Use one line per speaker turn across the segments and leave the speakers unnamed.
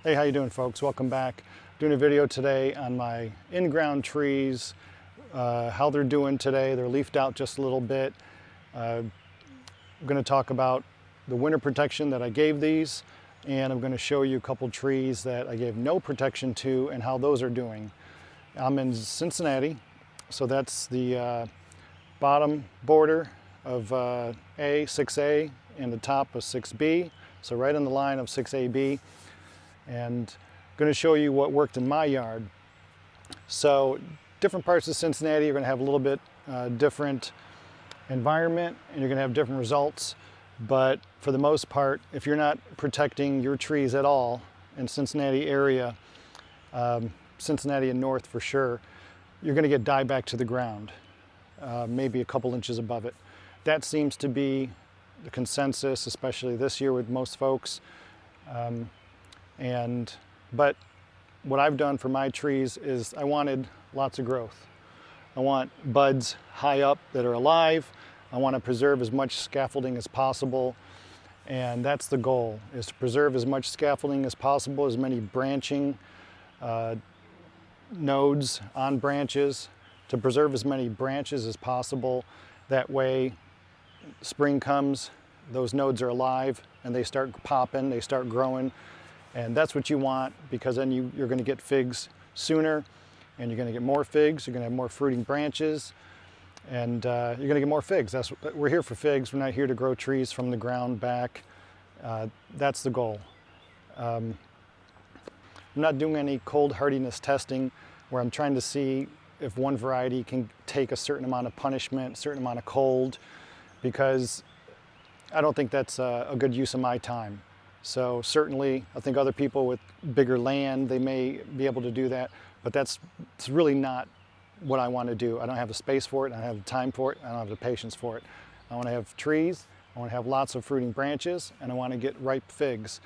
Hey, how you doing, folks? Welcome back. Doing a video today on my in-ground trees, how they're doing today. They're leafed out just a little bit. I'm going to talk about the winter protection that I gave these, and I'm going to show you a couple trees that I gave no protection to and how those are doing. I'm in Cincinnati, so that's the bottom border of A, 6A, and the top of 6B, so right on the line of 6AB. And I'm going to show you what worked in my yard. So different parts of Cincinnati are going to have a little bit different environment, and you're going to have different results. But for the most part, if you're not protecting your trees at all in Cincinnati area, Cincinnati and north for sure, you're going to get dieback to the ground, maybe a couple inches above it. That seems to be the consensus, especially this year with most folks. But what I've done for my trees is I wanted lots of growth. I want buds high up that are alive. I want to preserve as much scaffolding as possible. And that's the goal, is to preserve as much scaffolding as possible, as many branching nodes on branches, to preserve as many branches as possible. That way, spring comes, those nodes are alive and they start popping, they start growing. And that's what you want, because then you're going to get figs sooner, and you're going to get more figs, you're going to have more fruiting branches, and you're going to get more figs. We're here for figs, we're not here to grow trees from the ground back. That's the goal. I'm not doing any cold hardiness testing where I'm trying to see if one variety can take a certain amount of punishment, a certain amount of cold, because I don't think that's a good use of my time. So certainly, I think other people with bigger land, they may be able to do that, but it's really not what I want to do. I don't have the space for it, I don't have the time for it, I don't have the patience for it. I want to have trees, I want to have lots of fruiting branches, and I want to get ripe figs.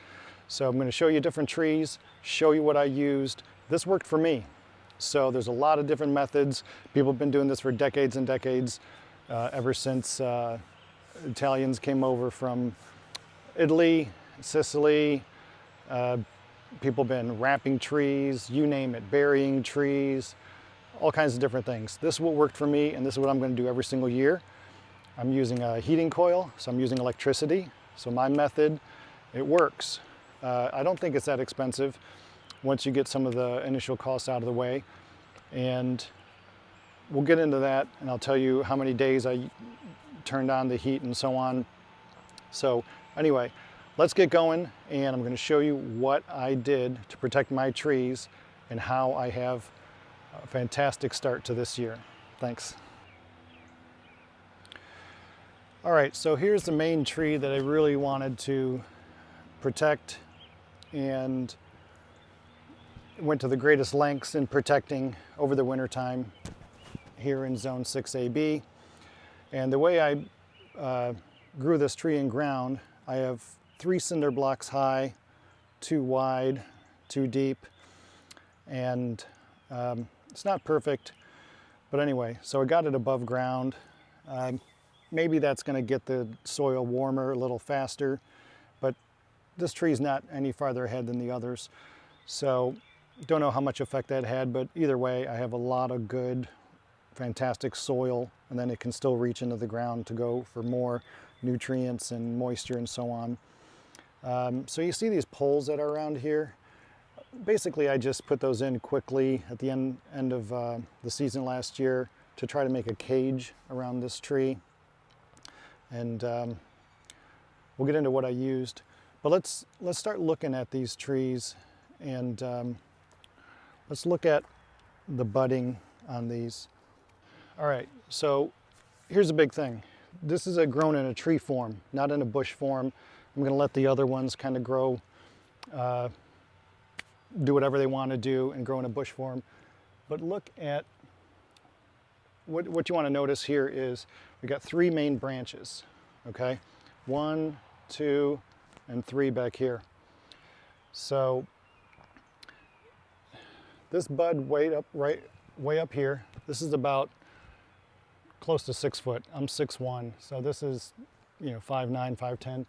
So I'm going to show you different trees, show you what I used. This worked for me. So there's a lot of different methods. People have been doing this for decades and decades, ever since Italians came over from Italy, Sicily. People have been wrapping trees, you name it, burying trees, all kinds of different things. This is what worked for me, and this is what I'm going to do every single year. I'm using a heating coil, so I'm using electricity. So my method, it works. I don't think it's that expensive once you get some of the initial costs out of the way. And we'll get into that, and I'll tell you how many days I turned on the heat and so on. So anyway, let's get going, and I'm going to show you what I did to protect my trees and how I have a fantastic start to this year. Thanks. All right, so here's the main tree that I really wanted to protect, and went to the greatest lengths in protecting over the winter time here in zone 6AB. And the way I grew this tree in ground, I have 3 cinder blocks high, 2 wide, 2 deep, and it's not perfect, but anyway, so I got it above ground. Maybe that's going to get the soil warmer a little faster, but this tree's not any farther ahead than the others, so don't know how much effect that had, but either way, I have a lot of good, fantastic soil, and then it can still reach into the ground to go for more nutrients and moisture and so on. So you see these poles that are around here. Basically, I just put those in quickly at the end of the season last year to try to make a cage around this tree. And we'll get into what I used. But let's start looking at these trees, and let's look at the budding on these. All right, so here's the big thing. This is grown in a tree form, not in a bush form. I'm going to let the other ones kind of grow, do whatever they want to do and grow in a bush form. But look at what you want to notice here is we got 3 main branches, okay? 1, 2, and 3 back here. So this bud way up here, this is about close to 6 foot. I'm 6'1", so this is 5'9", 5'10".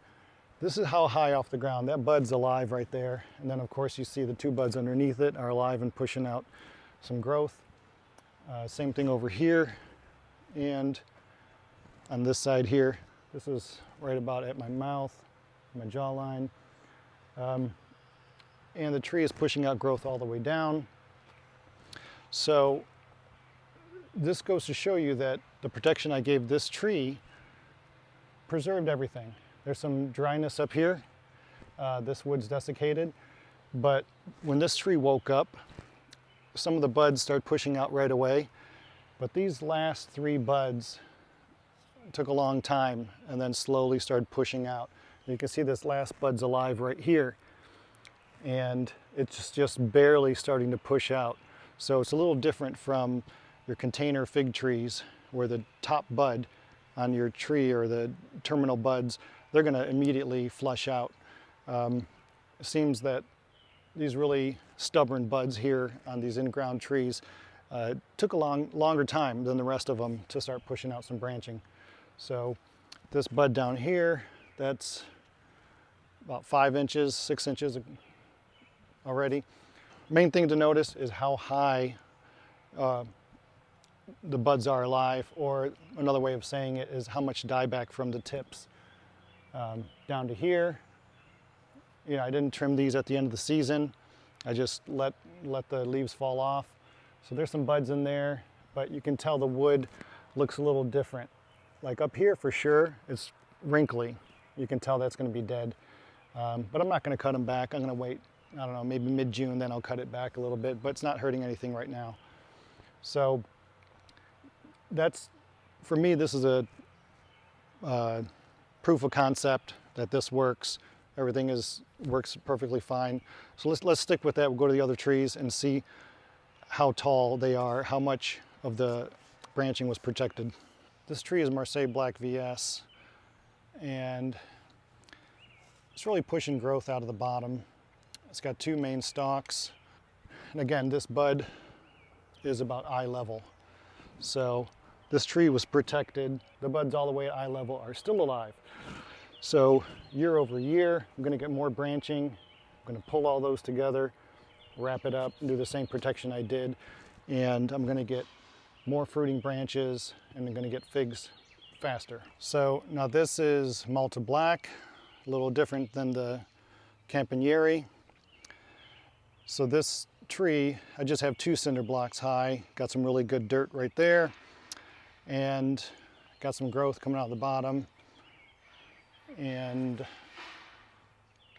This is how high off the ground. That bud's alive right there. And then of course you see the two buds underneath it are alive and pushing out some growth. Same thing over here. And on this side here, this is right about at my mouth, my jawline. And the tree is pushing out growth all the way down. So this goes to show you that the protection I gave this tree preserved everything. There's some dryness up here. This wood's desiccated. But when this tree woke up, some of the buds started pushing out right away. But these last 3 buds took a long time and then slowly started pushing out. You can see this last bud's alive right here. And it's just barely starting to push out. So it's a little different from your container fig trees where the top bud on your tree or the terminal buds, they're going to immediately flush out. It seems that these really stubborn buds here on these in-ground trees took a longer time than the rest of them to start pushing out some branching. So this bud down here, that's about 5 inches, 6 inches already. Main thing to notice is how high the buds are alive, or another way of saying it is how much dieback from the tips. Down to here, you know, I didn't trim these at the end of the season. I just let the leaves fall off. So there's some buds in there, but you can tell the wood looks a little different. Like up here for sure, it's wrinkly. You can tell that's going to be dead. But I'm not going to cut them back. I'm going to wait, I don't know, maybe mid-June, then I'll cut it back a little bit, but it's not hurting anything right now. So that's, for me, this is a proof of concept that this works. Everything works perfectly fine. So let's stick with that. We'll go to the other trees and see how tall they are, how much of the branching was protected. This tree is Marseilles Black VS, and it's really pushing growth out of the bottom. It's got 2 main stalks. And again, this bud is about eye level. So this tree was protected. The buds all the way at eye level are still alive. So year over year, I'm going to get more branching. I'm going to pull all those together, wrap it up, and do the same protection I did. And I'm going to get more fruiting branches, and I'm going to get figs faster. So now this is Malta Black, a little different than the Campaniere. So this tree, I just have 2 cinder blocks high, got some really good dirt right there, and got some growth coming out of the bottom. And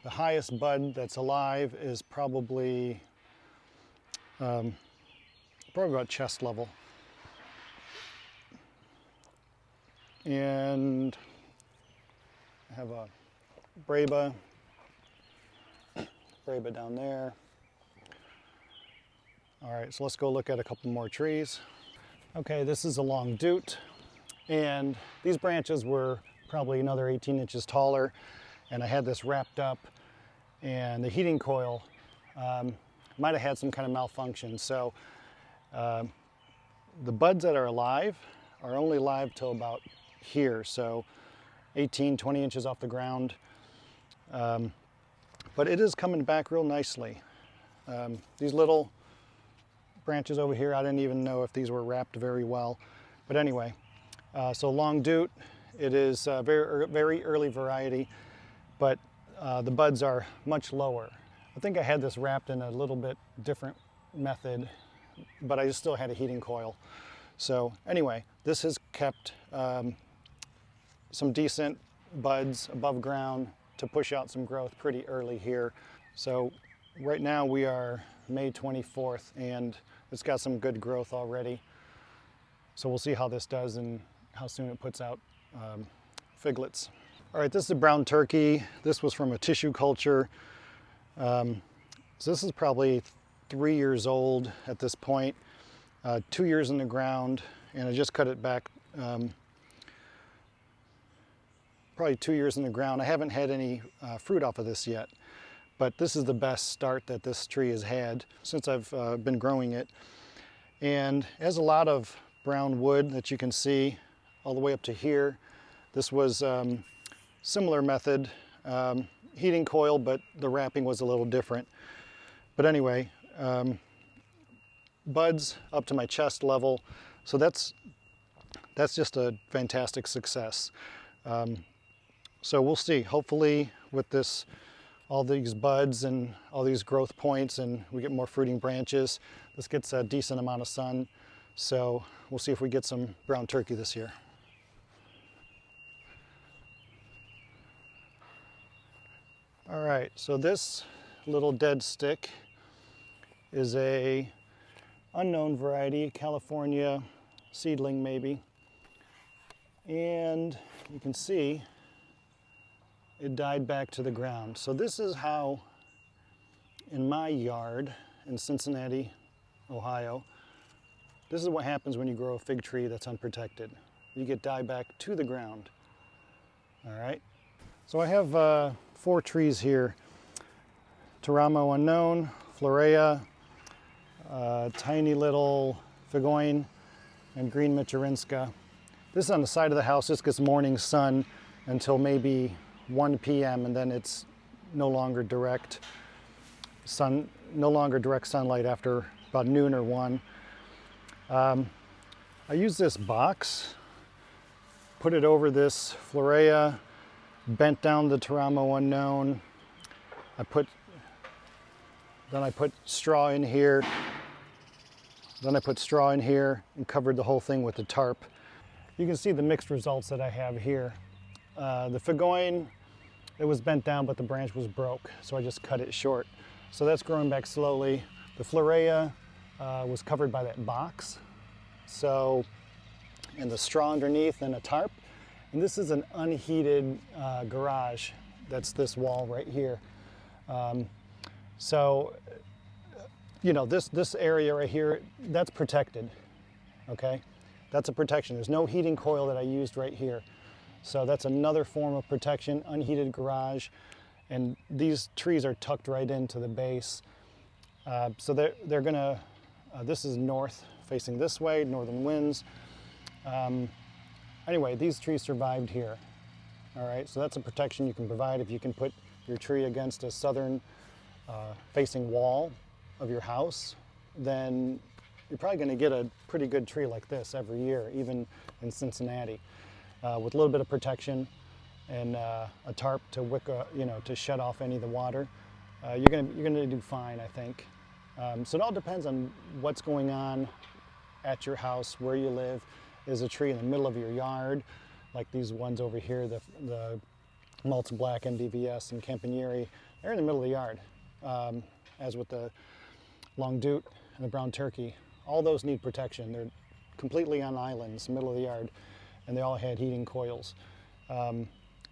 the highest bud that's alive is probably about chest level. And I have a Breba down there. All right, so let's go look at a couple more trees. Okay, this is a Longue, and these branches were probably another 18 inches taller, and I had this wrapped up, and the heating coil might have had some kind of malfunction. So the buds that are alive are only alive till about here, so 18, 20 inches off the ground. But it is coming back real nicely. These little branches over here, I didn't even know if these were wrapped very well. But anyway, so Longue, it is a very early variety, but the buds are much lower. I think I had this wrapped in a little bit different method, but I just still had a heating coil. So anyway, this has kept some decent buds above ground to push out some growth pretty early here. So right now we are May 24th, and it's got some good growth already. So we'll see how this does and how soon it puts out figlets. All right, this is a brown turkey. This was from a tissue culture. So this is probably 3 years old at this point, 2 years in the ground, and I just cut it back probably 2 years in the ground. I haven't had any fruit off of this yet, but this is the best start that this tree has had since I've been growing it. And it has a lot of brown wood that you can see all the way up to here. This was similar method heating coil, but the wrapping was a little different. But anyway, buds up to my chest level. So that's just a fantastic success. So we'll see. Hopefully with this, all these buds and all these growth points, and we get more fruiting branches, this gets a decent amount of sun. So we'll see if we get some brown turkey this year. All right, so this little dead stick is a unknown variety, California seedling maybe. And you can see it died back to the ground. So this is how, in my yard in Cincinnati, Ohio, this is what happens when you grow a fig tree that's unprotected. You get dieback to the ground. All right. So I have 4 trees here. Teramo unknown, Florea, tiny little Figoin, and green Michurinska. This is on the side of the house. This gets morning sun until maybe 1 p.m. and then it's no longer direct sunlight after about noon or 1. I use this box, put it over this Florea, bent down the Teramo unknown. Then I put straw in here. Then I put straw in here and covered the whole thing with the tarp. You can see the mixed results that I have here. The Figoin, it was bent down, but the branch was broke, so I just cut it short. So that's growing back slowly. The Florea was covered by that box, so, and the straw underneath and a tarp. And this is an unheated garage. That's this wall right here. So, you know, this area right here, that's protected, okay? That's a protection. There's no heating coil that I used right here. So that's another form of protection, unheated garage. And these trees are tucked right into the base. So they're gonna, this is north, facing this way, northern winds. Anyway, these trees survived here. All right, so that's a protection you can provide if you can put your tree against a southern facing wall of your house, then you're probably gonna get a pretty good tree like this every year, even in Cincinnati, with a little bit of protection and a tarp to wick, to shut off any of the water. You're gonna do fine, I think. So it all depends on what's going on at your house, where you live. Is a tree in the middle of your yard, like these ones over here, the Malta Black, MDVS, and Campaniere? They're in the middle of the yard, as with the Longue and the brown turkey. All those need protection. They're completely on islands, middle of the yard, and they all had heating coils.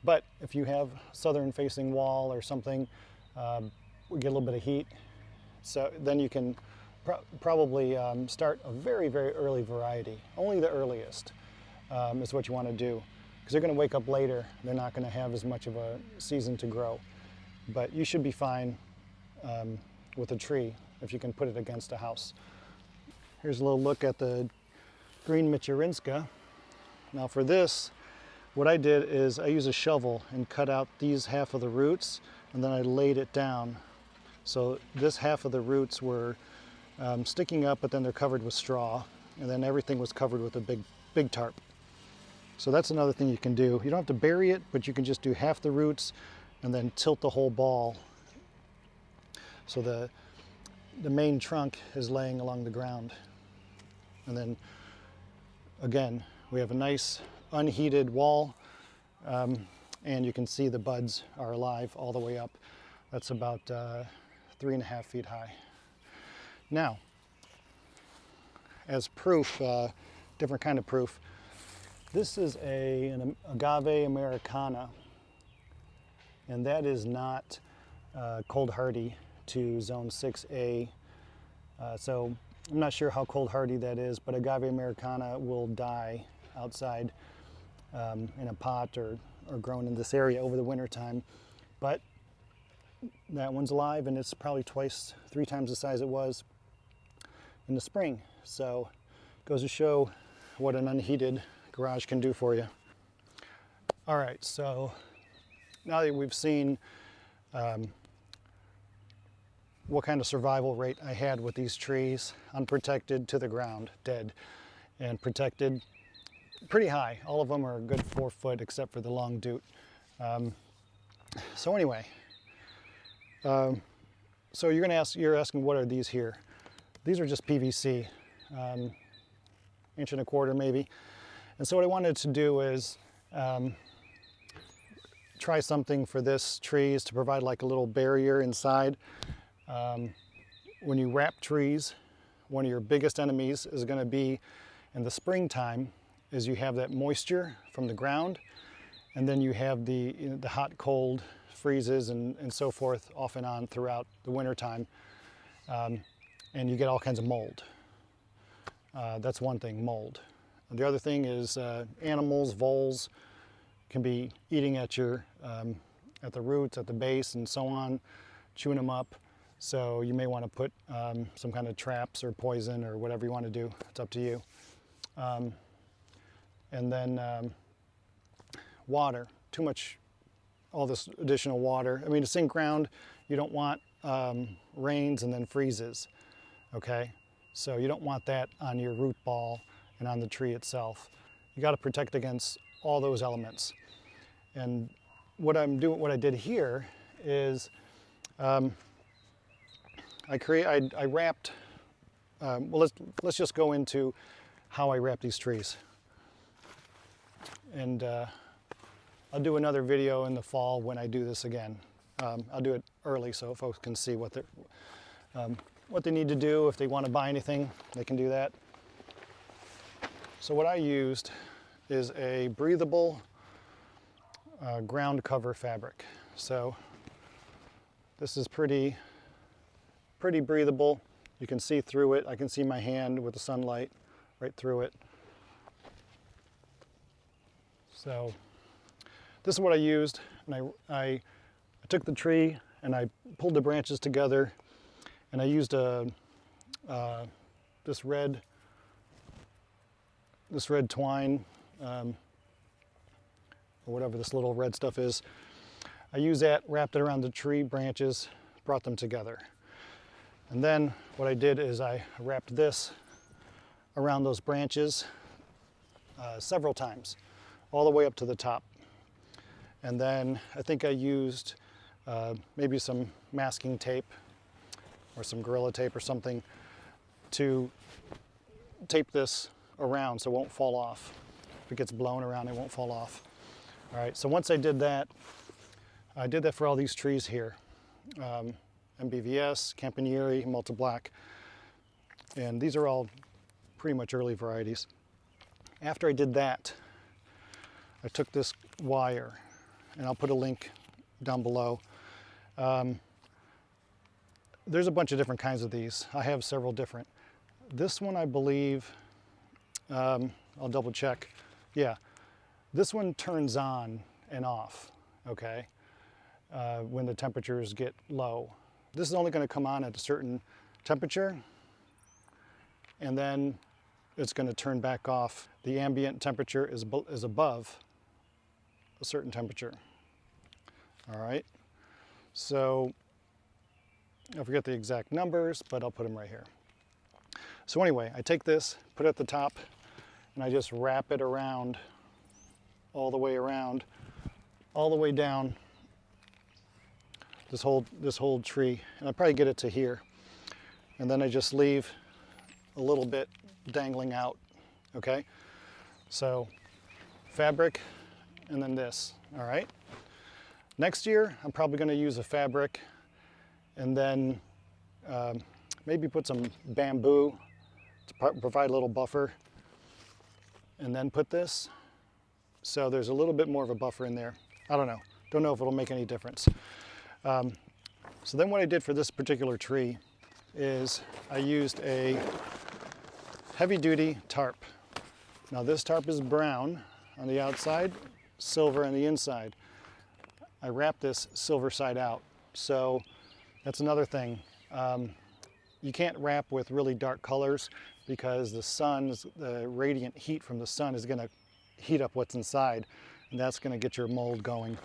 But if you have southern facing wall or something, we get a little bit of heat, so then you can probably start a very, very early variety. Only the earliest is what you want to do, because they're going to wake up later. They're not going to have as much of a season to grow. But you should be fine with a tree if you can put it against a house. Here's a little look at the green Michurinska. Now for this, what I did is I used a shovel and cut out these half of the roots, and then I laid it down. So this half of the roots were sticking up, but then they're covered with straw, and then everything was covered with a big tarp. So that's another thing you can do. You don't have to bury it, but you can just do half the roots and then tilt the whole ball. So the main trunk is laying along the ground. And then again, we have a nice unheated wall, and you can see the buds are alive all the way up. That's about 3.5 feet high. Now, as proof, different kind of proof, this is an Agave Americana, and that is not cold hardy to zone 6A. So I'm not sure how cold hardy that is, but Agave Americana will die outside in a pot or grown in this area over the winter time. But that one's alive, and it's probably 3 times the size it was in the spring. So it goes to show what an unheated garage can do for you. All right, so now that we've seen what kind of survival rate I had with these trees, unprotected to the ground, dead, and protected pretty high. All of them are a good 4 foot except for the Longue. So anyway, so you're asking what are these here? These are just PVC, inch and a quarter maybe. And so what I wanted to do is try something for this tree is to provide like a little barrier inside. When you wrap trees, one of your biggest enemies is going to be in the springtime is you have that moisture from the ground, and then you have the hot, cold freezes and so forth off and on throughout the winter time, and you get all kinds of mold. That's one thing, mold. And the other thing is animals, voles can be eating at your at the roots, at the base, and so on, chewing them up. So you may want to put some kind of traps or poison or whatever you want to do. It's up to you. And then water, too much, all this additional water. I mean, to sink ground, you don't want rains and then freezes, okay? So you don't want that on your root ball and on the tree itself. You got to protect against all those elements. And what I did here is I wrapped, well, let's just go into how I wrap these trees. And I'll do another video in the fall when I do this again. I'll do it early so folks can see what they need to do. If they want to buy anything, they can do that. So what I used is a breathable ground cover fabric. So this is pretty breathable. You can see through it. I can see my hand with the sunlight right through it. So this is what I used. And I took the tree and I pulled the branches together, and I used this red twine, or whatever this little red stuff is. I used that, wrapped it around the tree branches, brought them together. And then what I did is I wrapped this around those branches several times, all the way up to the top. And then I think I used maybe some masking tape or some Gorilla Tape or something to tape this around so it won't fall off. If it gets blown around, it won't fall off. All right, so once I did that for all these trees here. MBVS, Campaniere, Malta Black, and these are all pretty much early varieties. After I did that, I took this wire, and I'll put a link down below. There's a bunch of different kinds of these. I have several different. This one, I believe, I'll double check. Yeah, this one turns on and off, okay, when the temperatures get low. This is only going to come on at a certain temperature, and then it's going to turn back off. The ambient temperature is above a certain temperature. All right, so I forget the exact numbers, but I'll put them right here. So anyway, I take this, put it at the top, and I just wrap it around, all the way around, all the way down this whole tree, and I probably get it to here, and then I just leave a little bit dangling out. Okay, so fabric and then this. All right, next year I'm probably going to use a fabric and then maybe put some bamboo to provide a little buffer, and then put this, so there's a little bit more of a buffer in there. I don't know if it'll make any difference. So then what I did for this particular tree is I used a heavy-duty tarp. Now this tarp is brown on the outside, silver on the inside. I wrapped this silver side out. So that's another thing. You can't wrap with really dark colors because the radiant heat from the sun is going to heat up what's inside, and that's going to get your mold going.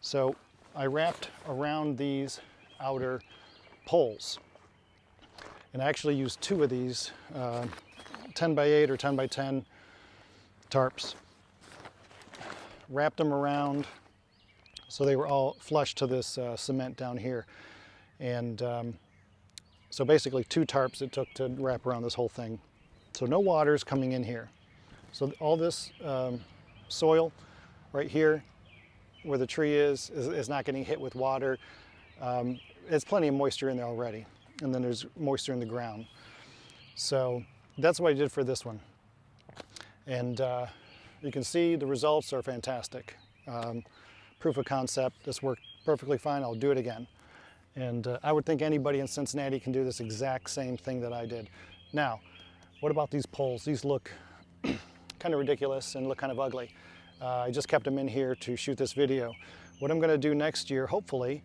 So I wrapped around these outer poles. And I actually used 2 of these 10 by 8 or 10 by 10 tarps. Wrapped them around so they were all flush to this cement down here. And so basically 2 tarps it took to wrap around this whole thing. So no water's coming in here. So all this soil right here where the tree is not getting hit with water. There's plenty of moisture in there already. And then there's moisture in the ground. So that's what I did for this one. And you can see the results are fantastic. Proof of concept, this worked perfectly fine. I'll do it again. And I would think anybody in Cincinnati can do this exact same thing that I did. Now, what about these poles? These look kind of ridiculous and look kind of ugly. I just kept them in here to shoot this video. What I'm gonna do next year, hopefully,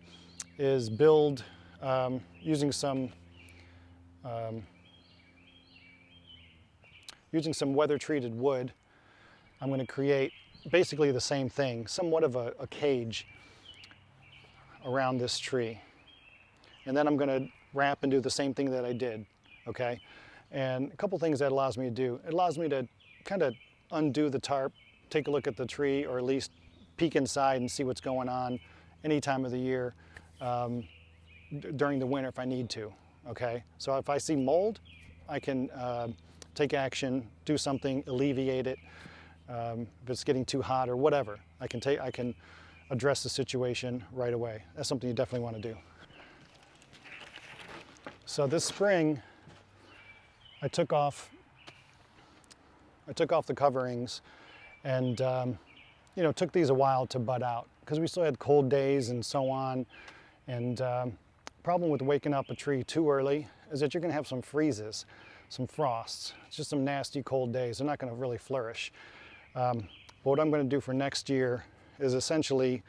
is build using some weather-treated wood. I'm gonna create basically the same thing, somewhat of a cage around this tree. And then I'm gonna wrap and do the same thing that I did, okay? And a couple things that allows me to do. It allows me to kind of undo the tarp, take a look at the tree, or at least peek inside and see what's going on any time of the year during the winter if I need to, okay? So if I see mold, I can take action, do something, alleviate it. If it's getting too hot or whatever, I can address the situation right away. That's something you definitely want to do. So this spring, I took off the coverings, and you know, took these a while to bud out because we still had cold days and so on. And problem with waking up a tree too early is that you're going to have some freezes, some frosts. It's just some nasty cold days. They're not going to really flourish. But what I'm going to do for next year is essentially,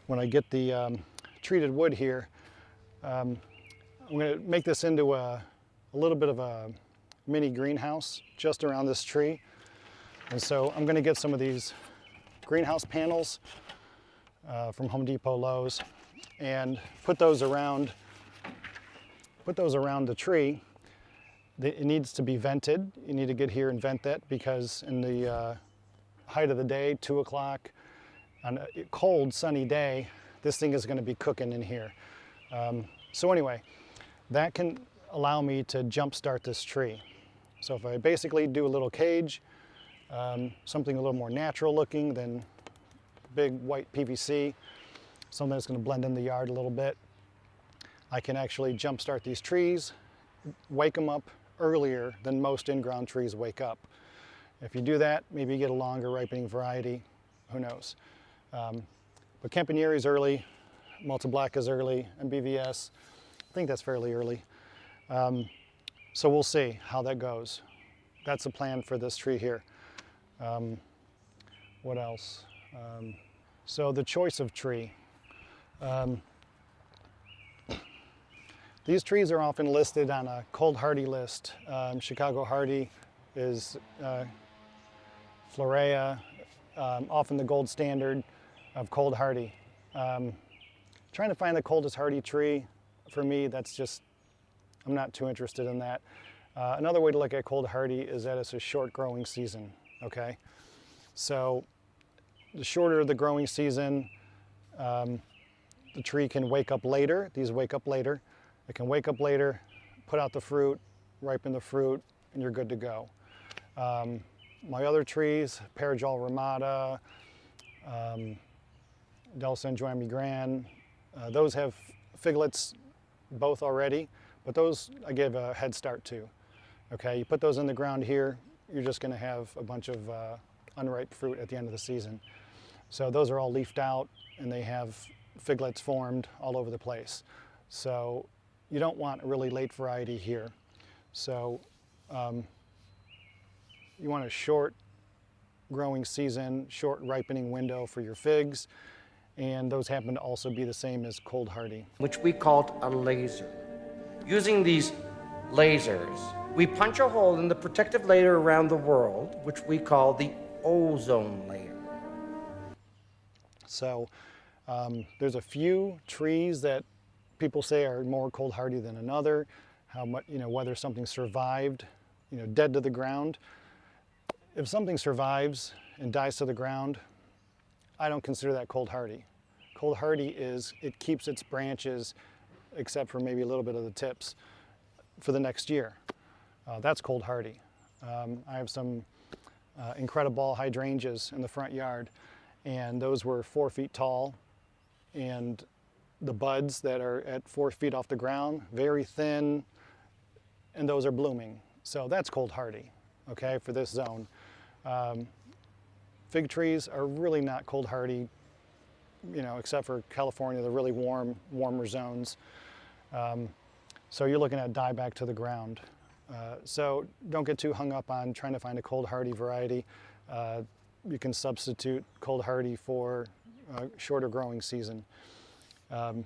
when I get the treated wood here, I'm going to make this into a little bit of a mini greenhouse just around this tree. And so I'm going to get some of these greenhouse panels from Home Depot, Lowe's, and put those around the tree. It needs to be vented. You need to get here and vent that, because in the height of the day, 2 o'clock, on a cold, sunny day, this thing is going to be cooking in here. So anyway, that can allow me to jumpstart this tree. So if I basically do a little cage, something a little more natural looking than big white PVC, something that's going to blend in the yard a little bit, I can actually jumpstart these trees, wake them up earlier than most in-ground trees wake up. If you do that, maybe you get a longer ripening variety, who knows. But Campaniere is early, Malta Black is early, and BVS, I think that's fairly early. So we'll see how that goes. That's the plan for this tree here. What else? So the choice of tree. These trees are often listed on a cold hardy list. Chicago hardy is Florea, often the gold standard of cold hardy. Trying to find the coldest hardy tree, for me, that's just, I'm not too interested in that. Another way to look at cold hardy is that it's a short growing season, okay? So the shorter the growing season, the tree can wake up later. These wake up later. It can wake up later, put out the fruit, ripen the fruit, and you're good to go. My other trees, Parajol ramata, Del San Juan Migran, those have figlets both already, but those I give a head start to. Okay, you put those in the ground here, you're just going to have a bunch of unripe fruit at the end of the season. So those are all leafed out, and they have figlets formed all over the place. So you don't want a really late variety here. So you want a short growing season, short ripening window for your figs, and those happen to also be the same as cold hardy.
Which we called a laser. Using these lasers, we punch a hole in the protective layer around the world, which we call the ozone layer.
So There's a few trees that people say are more cold hardy than another, how much, whether something survived, dead to the ground. If something survives and dies to the ground, I don't consider that cold hardy. Cold hardy is it keeps its branches, except for maybe a little bit of the tips, for the next year. That's cold hardy. I have some incredible hydrangeas in the front yard, and those were 4 feet tall, and the buds that are at 4 feet off the ground, very thin, and those are blooming. So that's cold hardy, okay, for this zone. Fig trees are really not cold hardy, except for California, the really warmer zones. So you're looking at dieback to the ground. So don't get too hung up on trying to find a cold hardy variety. You can substitute cold hardy for a shorter growing season. And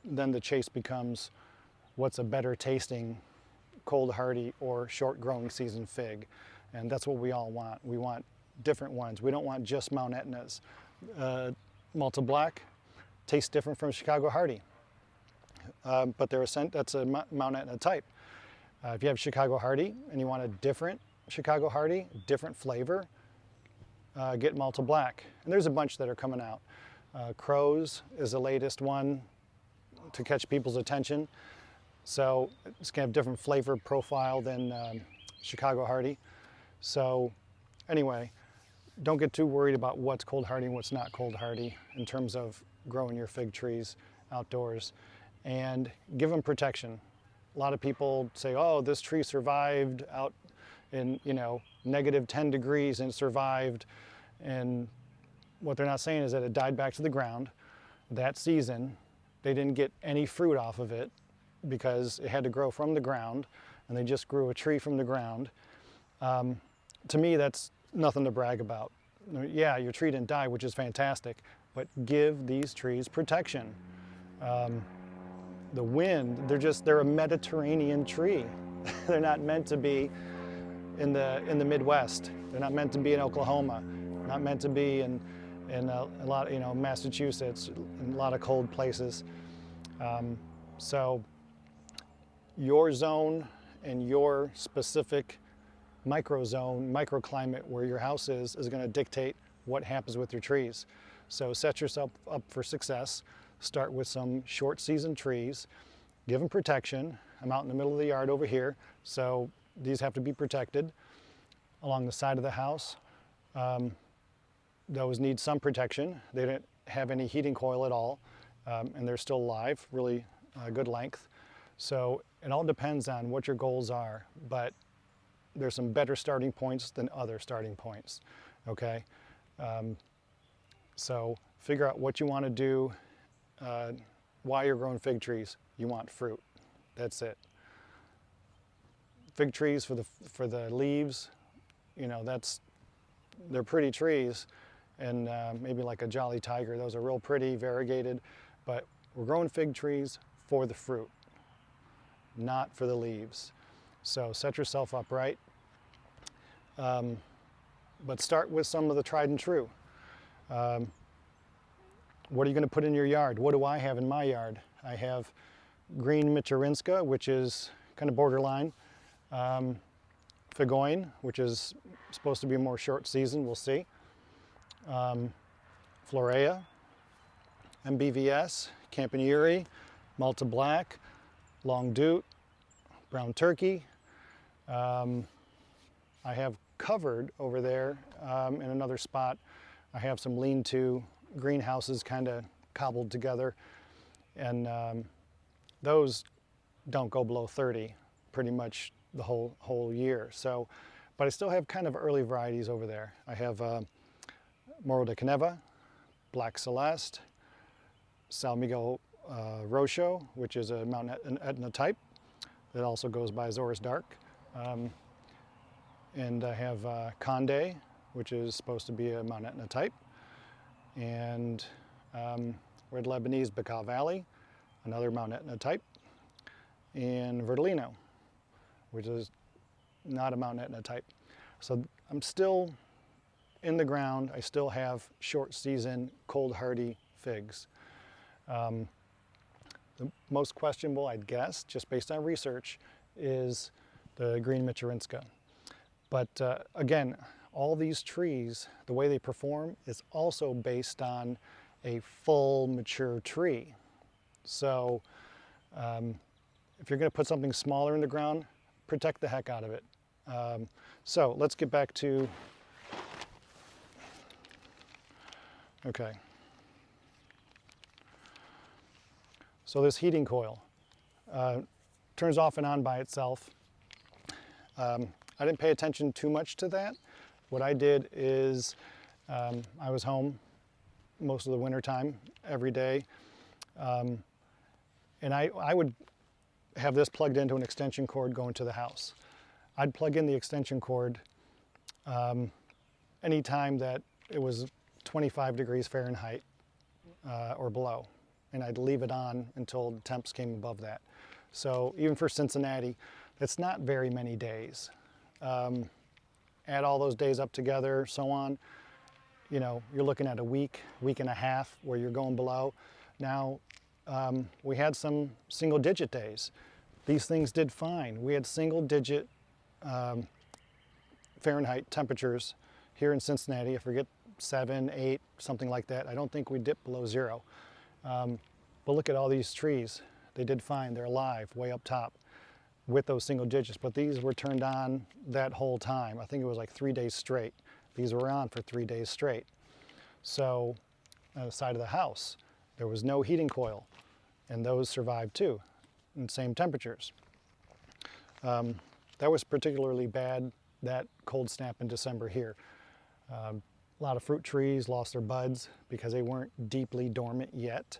then the chase becomes what's a better tasting cold hardy or short growing season fig. And that's what we all want. We want different ones. We don't want just Mount Etnas. Malta Black tastes different from Chicago hardy. But that's a Mount Etna type. If you have Chicago hardy and you want a different Chicago hardy, different flavor, get Malta Black. And there's a bunch that are coming out. Crows is the latest one to catch people's attention. So it's going to have different flavor profile than Chicago hardy. So anyway, don't get too worried about what's cold hardy and what's not cold hardy in terms of growing your fig trees outdoors, and give them protection. A lot of people say, oh, this tree survived out in negative 10 degrees and survived, and what they're not saying is that it died back to the ground that season. They didn't get any fruit off of it because it had to grow from the ground, and they just grew a tree from the ground. To me, that's nothing to brag about. Yeah, your tree didn't die, which is fantastic, but give these trees protection. The wind, they're a Mediterranean tree. They're not meant to be in the Midwest. They're not meant to be in Oklahoma, not meant to be in a lot, Massachusetts, in a lot of cold places. So your zone and your specific microclimate where your house is going to dictate what happens with your trees. So set yourself up for success. Start with some short season trees, give them protection. I'm out in the middle of the yard over here, so these have to be protected along the side of the house. Those need some protection. They didn't have any heating coil at all, and they're still alive, really good length. So it all depends on what your goals are, but there's some better starting points than other starting points, okay? So figure out what you want to do. Why you're growing fig trees. You want fruit. That's it. Fig trees for the leaves, they're pretty trees, and maybe like a Jolly Tiger. Those are real pretty, variegated, but we're growing fig trees for the fruit, not for the leaves. So set yourself up right. But start with some of the tried and true. What are you going to put in your yard? What do I have in my yard? I have green Michurinska, which is kind of borderline. Figoin, which is supposed to be a more short season, we'll see. Florea, MBVS, Campaniere, Malta Black, Longue, Brown Turkey. I have covered over there in another spot. I have some lean-to greenhouses kind of cobbled together, and those don't go below 30 pretty much the whole year. So, but I still have kind of early varieties over there. I have Moro de Caneva, Black Celeste, San Miguel Rocho, which is a Mount Etna type that also goes by Azores Dark. And I have Conde, which is supposed to be a Mount Etna type. And Red Lebanese Bacal Valley, another Mount Etna type. And Vertellino, which is not a Mount Etna type. So I'm still in the ground. I still have short season, cold hardy figs. The most questionable, I'd guess, just based on research, is the green Michurinska. But again, all these trees, the way they perform is also based on a full mature tree. So if you're going to put something smaller in the ground, protect the heck out of it. So let's get back to, okay. So this heating coil turns off and on by itself. I didn't pay attention too much to that. What I did is I was home most of the winter time, every day, and I would have this plugged into an extension cord going to the house. I'd plug in the extension cord anytime that it was 25 degrees Fahrenheit or below, and I'd leave it on until the temps came above that. So even for Cincinnati, it's not very many days. Add all those days up together, so on, you know, you're looking at a week, week and a half where you're going below. Now, we had some single digit days. These things did fine. We had single digit Fahrenheit temperatures here in Cincinnati. I forget 7, 8, something like that. I don't think we dipped below 0. But look at all these trees. They did fine. They're alive way up top with those single digits. But these were turned on that whole time. I think it was like 3 days straight. These were on for 3 days straight. So on the side of the house, there was no heating coil, and those survived too, in same temperatures. That was particularly bad, that cold snap in December here. A lot of fruit trees lost their buds because they weren't deeply dormant yet.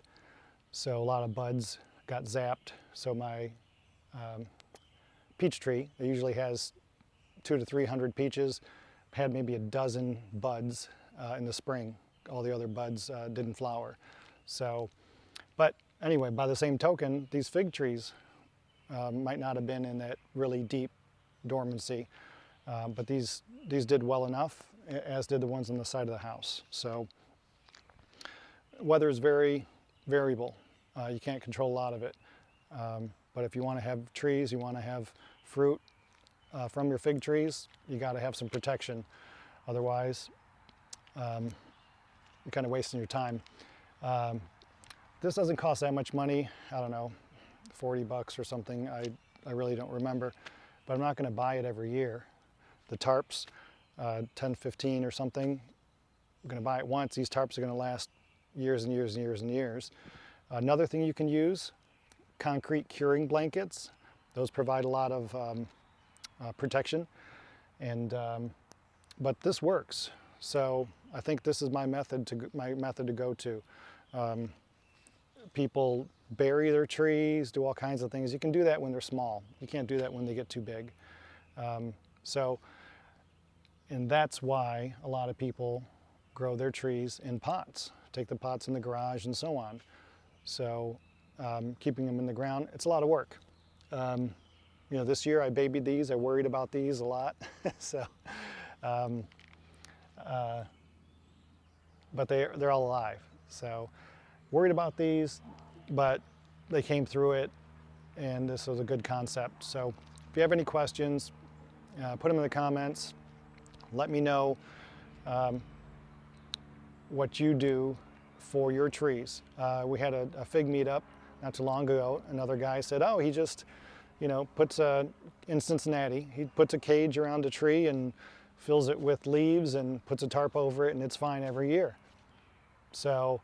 So a lot of buds got zapped. So my peach tree, that usually has 200 to 300 peaches, had maybe a dozen buds in the spring. All the other buds didn't flower. So, but anyway, by the same token, these fig trees might not have been in that really deep dormancy, but these did well enough, as did the ones on the side of the house. So weather is very variable. You can't control a lot of it. But if you want to have trees, you want to have fruit from your fig trees, you got to have some protection. Otherwise, you're kind of wasting your time. This doesn't cost that much money. I don't know, 40 bucks or something. I really don't remember, but I'm not going to buy it every year. The tarps, 10, 15 or something. I'm going to buy it once. These tarps are going to last years and years and years and years. Another thing you can use, concrete curing blankets. Those provide a lot of protection, and but this works. So I think this is my method to go to. People bury their trees, do all kinds of things. You can do that when they're small. You can't do that when they get too big. And that's why a lot of people grow their trees in pots. Take the pots in the garage and so on. So keeping them in the ground, it's a lot of work. You know, this year I babied these. I worried about these a lot. So, but they're all alive. So worried about these, but they came through it, and this was a good concept. So if you have any questions, put them in the comments. Let me know what you do for your trees. We had a fig meetup not too long ago. Another guy said, oh, he just, you know, in Cincinnati, he puts a cage around a tree and fills it with leaves and puts a tarp over it, and it's fine every year. So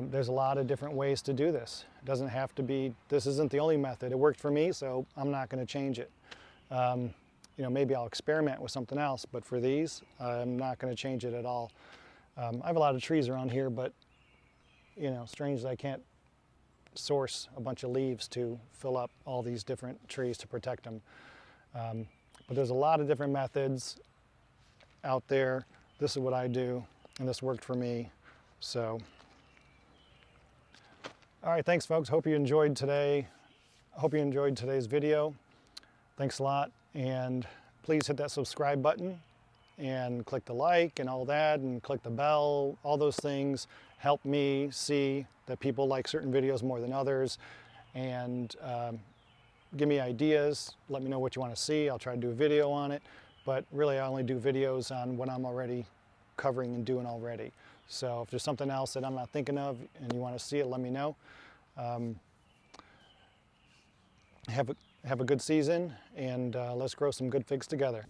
there's a lot of different ways to do this. It doesn't have to be, this isn't the only method. It worked for me, so I'm not going to change it. You know, maybe I'll experiment with something else, but for these, I'm not going to change it at all. I have a lot of trees around here, but, you know, strange that I can't source a bunch of leaves to fill up all these different trees to protect them. But there's a lot of different methods out there. This is what I do, and this worked for me. So, all right, thanks folks. Hope you enjoyed today. Hope you enjoyed today's video. Thanks a lot, and please hit that subscribe button and click the like and all that, and click the bell. All those things help me see that people like certain videos more than others, and give me ideas. Let me know what you want to see. I'll try to do a video on it, but really I only do videos on what I'm already covering and doing already. So if there's something else that I'm not thinking of and you want to see it, let me know. Have a good season, and let's grow some good figs together.